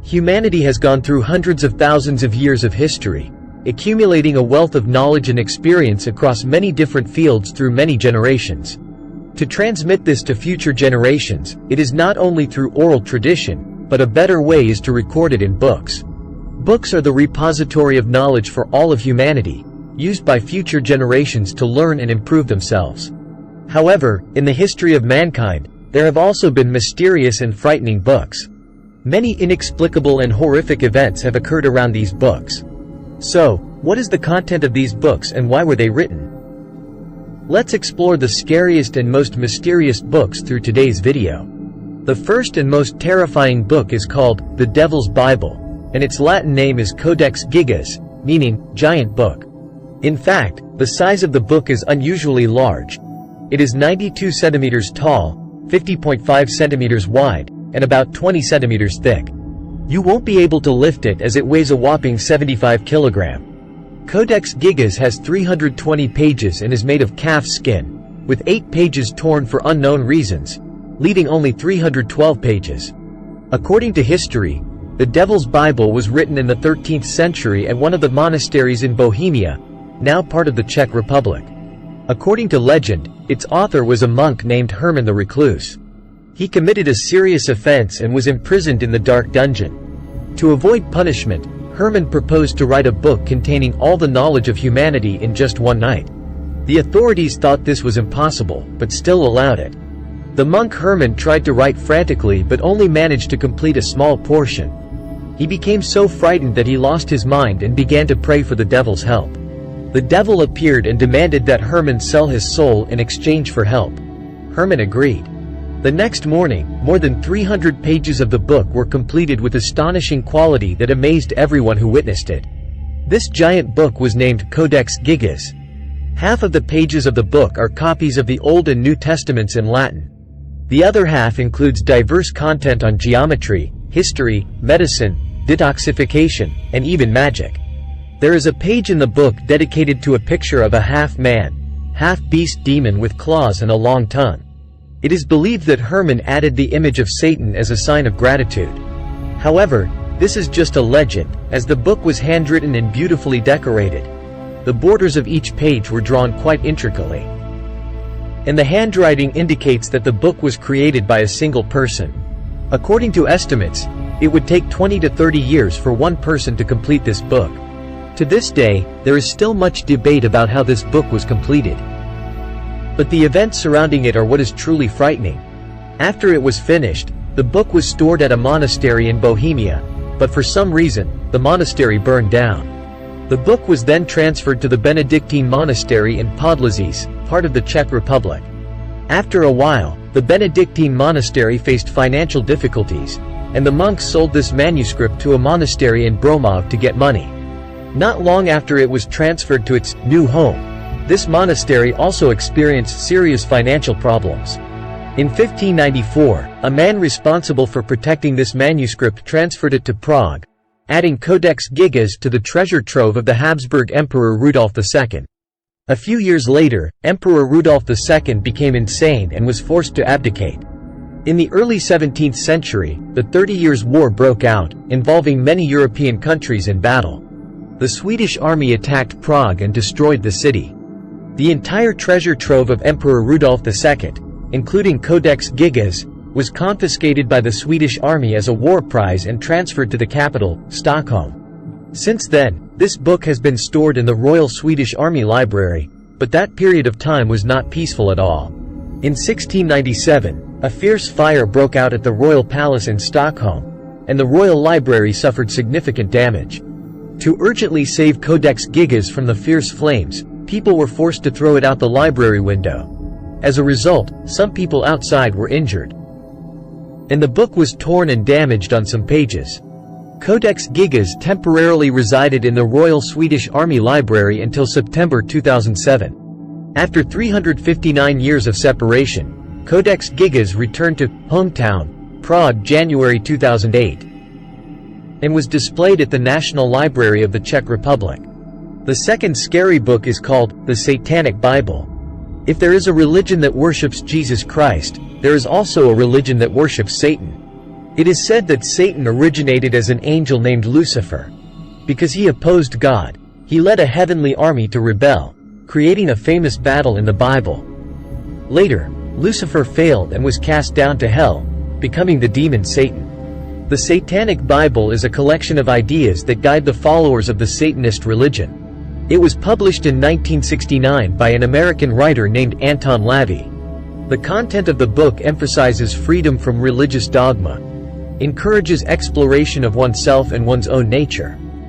Humanity has gone through hundreds of thousands of years of history, accumulating a wealth of knowledge and experience across many different fields through many generations. To transmit this to future generations, it is not only through oral tradition, but a better way is to record it in books. Books are the repository of knowledge for all of humanity, used by future generations to learn and improve themselves. However, in the history of mankind, there have also been mysterious and frightening books. Many inexplicable and horrific events have occurred around these books. So, what is the content of these books and why were they written? Let's explore the scariest and most mysterious books through today's video. The first and most terrifying book is called The Devil's Bible, and its Latin name is Codex Gigas, meaning giant book. In fact, the size of the book is unusually large. It is 92 centimeters tall, 50.5 centimeters wide, and about 20 centimeters thick. You won't be able to lift it as it weighs a whopping 75 kilograms. Codex Gigas has 320 pages and is made of calf skin, with 8 pages torn for unknown reasons, leaving only 312 pages. According to history, the Devil's Bible was written in the 13th century at one of the monasteries in Bohemia, now part of the Czech Republic. According to legend, its author was a monk named Herman the Recluse. He committed a serious offense and was imprisoned in the dark dungeon. To avoid punishment, Herman proposed to write a book containing all the knowledge of humanity in just one night. The authorities thought this was impossible, but still allowed it. The monk Herman tried to write frantically but only managed to complete a small portion. He became so frightened that he lost his mind and began to pray for the devil's help. The devil appeared and demanded that Herman sell his soul in exchange for help. Herman agreed. The next morning, more than 300 pages of the book were completed with astonishing quality that amazed everyone who witnessed it. This giant book was named Codex Gigas. Half of the pages of the book are copies of the Old and New Testaments in Latin. The other half includes diverse content on geometry, history, medicine, detoxification, and even magic. There is a page in the book dedicated to a picture of a half-man, half-beast demon with claws and a long tongue. It is believed that Herman added the image of Satan as a sign of gratitude. However, this is just a legend, as the book was handwritten and beautifully decorated. The borders of each page were drawn quite intricately. And the handwriting indicates that the book was created by a single person. According to estimates, it would take 20 to 30 years for one person to complete this book. To this day, there is still much debate about how this book was completed. But the events surrounding it are what is truly frightening. After it was finished, the book was stored at a monastery in Bohemia, but for some reason, the monastery burned down. The book was then transferred to the Benedictine monastery in Podlazice, part of the Czech Republic. After a while, the Benedictine monastery faced financial difficulties, and the monks sold this manuscript to a monastery in Bromov to get money. Not long after it was transferred to its new home, this monastery also experienced serious financial problems. In 1594, a man responsible for protecting this manuscript transferred it to Prague, adding Codex Gigas to the treasure trove of the Habsburg Emperor Rudolf II. A few years later, Emperor Rudolf II became insane and was forced to abdicate. In the early 17th century, the 30 Years' War broke out, involving many European countries in battle. The Swedish army attacked Prague and destroyed the city. The entire treasure trove of Emperor Rudolf II, including Codex Gigas, was confiscated by the Swedish army as a war prize and transferred to the capital, Stockholm. Since then, this book has been stored in the Royal Swedish Army Library, but that period of time was not peaceful at all. In 1697, a fierce fire broke out at the Royal Palace in Stockholm, and the Royal Library suffered significant damage. To urgently save Codex Gigas from the fierce flames, people were forced to throw it out the library window. As a result, some people outside were injured. And the book was torn and damaged on some pages. Codex Gigas temporarily resided in the Royal Swedish Army Library until September 2007. After 359 years of separation, Codex Gigas returned to hometown, Prague, January 2008. And was displayed at the National Library of the Czech Republic. The second scary book is called The Satanic Bible. If there is a religion that worships Jesus Christ, there is also a religion that worships Satan. It is said that Satan originated as an angel named Lucifer. Because he opposed God, he led a heavenly army to rebel, creating a famous battle in the Bible. Later, Lucifer failed and was cast down to hell, becoming the demon Satan. The Satanic Bible is a collection of ideas that guide the followers of the Satanist religion. It was published in 1969 by an American writer named Anton LaVey. The content of the book emphasizes freedom from religious dogma, encourages exploration of oneself and one's own nature,